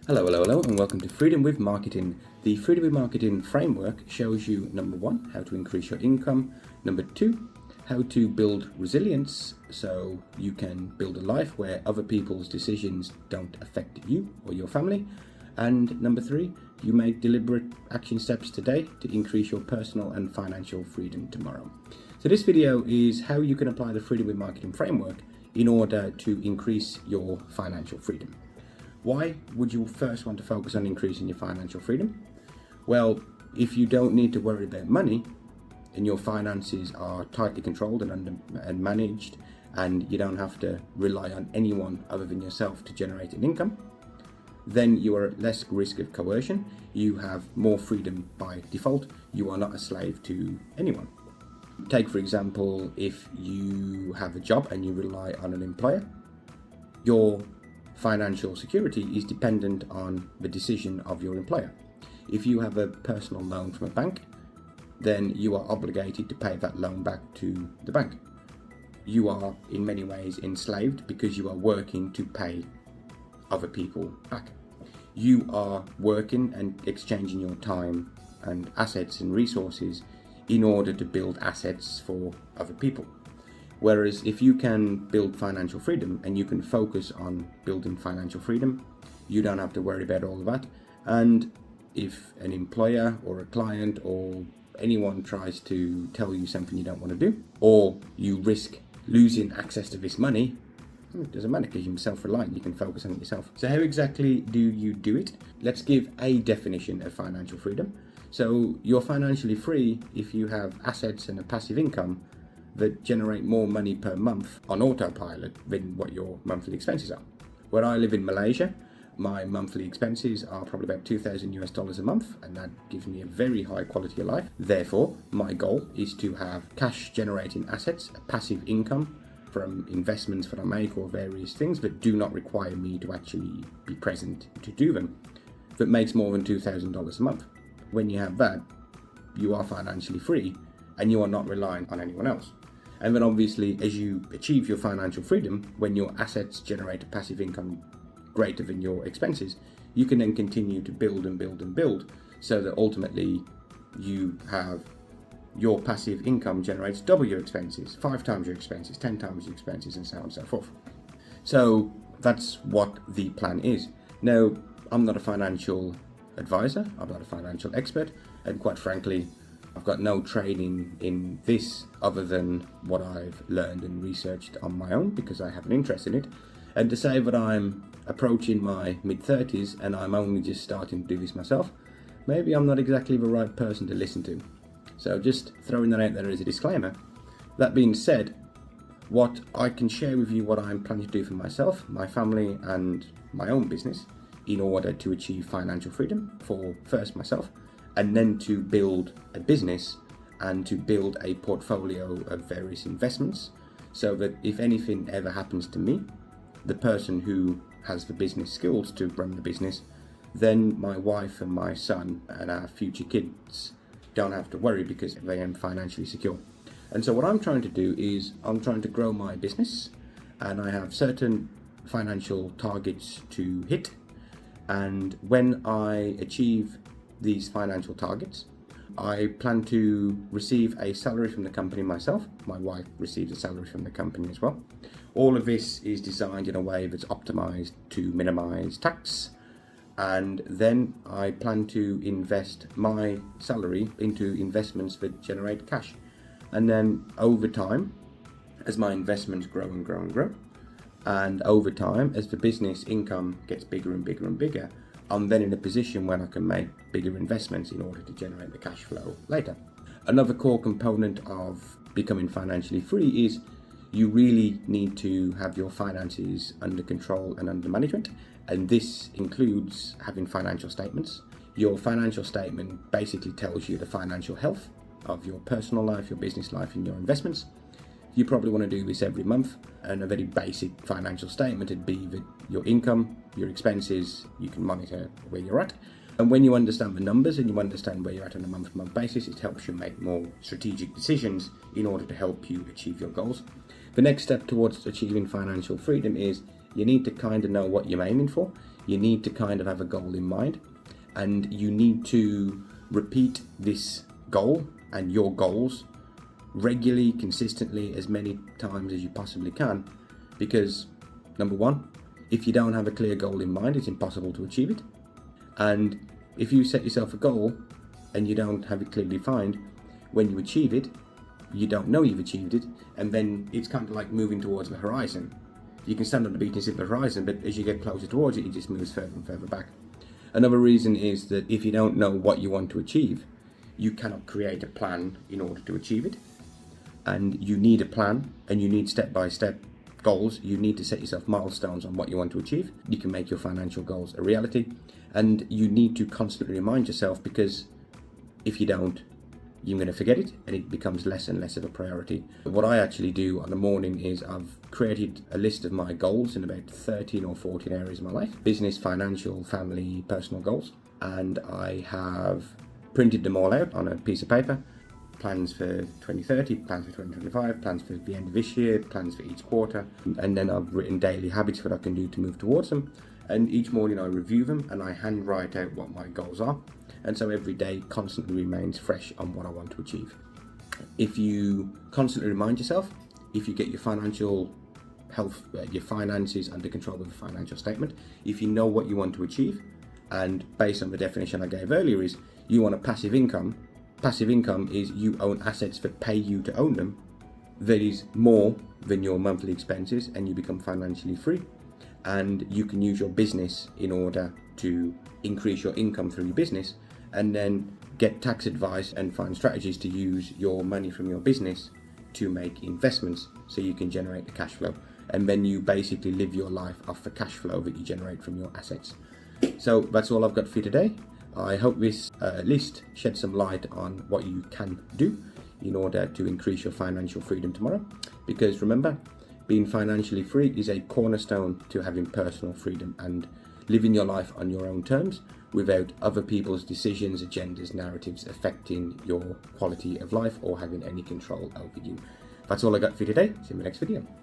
Hello, and welcome to Freedom with Marketing. The Freedom with Marketing framework shows you, number one, how to increase your income, number two, how to build resilience so you can build a life where other people's decisions don't affect you or your family, and number three, you make deliberate action steps today to increase your personal and financial freedom tomorrow. So this video is how you can apply the Freedom with Marketing framework in order to increase your financial freedom. Why would you first want to focus on increasing your financial freedom? Well, if you don't need to worry about money and your finances are tightly controlled and managed, and you don't have to rely on anyone other than yourself to generate an income, then you are at less risk of coercion. You have more freedom by default. You are not a slave to anyone. Take, for example, if you have a job and you rely on an employer, your financial security is dependent on the decision of your employer. If you have a personal loan from a bank, then you are obligated to pay that loan back to the bank. You are in many ways enslaved because you are working to pay other people back. You are working and exchanging your time and assets and resources in order to build assets for other people. Whereas if you can build financial freedom and you can focus on building financial freedom, you don't have to worry about all of that. And if an employer or a client or anyone tries to tell you something you don't want to do, or you risk losing access to this money, it doesn't matter because you're self-reliant, you can focus on it yourself. So how exactly do you do it? Let's give a definition of financial freedom. So you're financially free if you have assets and a passive income that generate more money per month on autopilot than what your monthly expenses are. Where I live in Malaysia, my monthly expenses are probably about $2,000 a month, and that gives me a very high quality of life. Therefore, my goal is to have cash generating assets, a passive income from investments that I make or various things that do not require me to actually be present to do them, that makes more than $2,000 a month. When you have that, you are financially free and you are not reliant on anyone else. And then obviously, as you achieve your financial freedom, when your assets generate a passive income greater than your expenses, you can then continue to build and build and build, so that ultimately you have your passive income generates double your expenses, 5 times your expenses, 10 times your expenses, and so on and so forth. So that's what the plan is. Now, I'm not a financial advisor, I'm not a financial expert, and quite frankly, I've got no training in this other than what I've learned and researched on my own because I have an interest in it. And to say that I'm approaching my mid-30s and I'm only just starting to do this myself, maybe I'm not exactly the right person to listen to. So just throwing that out there as a disclaimer. That being said, what I can share with you what I'm planning to do for myself, my family and my own business in order to achieve financial freedom for first myself, and then to build a business and to build a portfolio of various investments so that if anything ever happens to me, the person who has the business skills to run the business, then my wife and my son and our future kids don't have to worry because they am financially secure. And so what I'm trying to do is I'm trying to grow my business, and I have certain financial targets to hit. And when I achieve these financial targets, I plan to receive a salary from the company myself. My wife receives a salary from the company as well. All of this is designed in a way that's optimized to minimize tax. And then I plan to invest my salary into investments that generate cash. And then over time, as my investments grow and grow and grow, and over time, as the business income gets bigger and bigger and bigger, I'm then in a position where I can make bigger investments in order to generate the cash flow later. Another core component of becoming financially free is you really need to have your finances under control and under management. And this includes having financial statements. Your financial statement basically tells you the financial health of your personal life, your business life, and your investments. You probably want to do this every month, and a very basic financial statement would be that your income, your expenses, you can monitor where you're at. And when you understand the numbers and you understand where you're at on a month-to-month basis, it helps you make more strategic decisions in order to help you achieve your goals. The next step towards achieving financial freedom is you need to kind of know what you're aiming for. you need to kind of have a goal in mind, and you need to repeat this goal and your goals regularly, consistently, as many times as you possibly can, because number one, if you don't have a clear goal in mind, it's impossible to achieve it. And if you set yourself a goal and you don't have it clearly defined, when you achieve it, you don't know you've achieved it, and then it's kind of like moving towards the horizon. You can stand on the beach and see the horizon, but as you get closer towards it, it just moves further and further back. Another reason is that if you don't know what you want to achieve, you cannot create a plan in order to achieve it. And you need a plan, and you need step-by-step goals. You need to set yourself milestones on what you want to achieve. You can make your financial goals a reality, and you need to constantly remind yourself, because if you don't, you're going to forget it and it becomes less and less of a priority. What I actually do on the morning is I've created a list of my goals in about 13 or 14 areas of my life: business, financial, family, personal goals. And I have printed them all out on a piece of paper. Plans for 2030, plans for 2025, plans for the end of this year, plans for each quarter. And then I've written daily habits that I can do to move towards them. And each morning I review them and I handwrite out what my goals are. And so every day constantly remains fresh on what I want to achieve. If you constantly remind yourself, if you get your financial health, your finances under control with a financial statement, if you know what you want to achieve, and based on the definition I gave earlier is you want a passive income. Passive income is you own assets that pay you to own them, that is more than your monthly expenses, and you become financially free. And you can use your business in order to increase your income through your business, and then get tax advice and find strategies to use your money from your business to make investments so you can generate the cash flow. And then you basically live your life off the cash flow that you generate from your assets. So that's all I've got for you today. I hope this at least sheds some light on what you can do in order to increase your financial freedom tomorrow. Because remember, being financially free is a cornerstone to having personal freedom and living your life on your own terms without other people's decisions, agendas, narratives affecting your quality of life or having any control over you. That's all I got for you today. See you in the next video.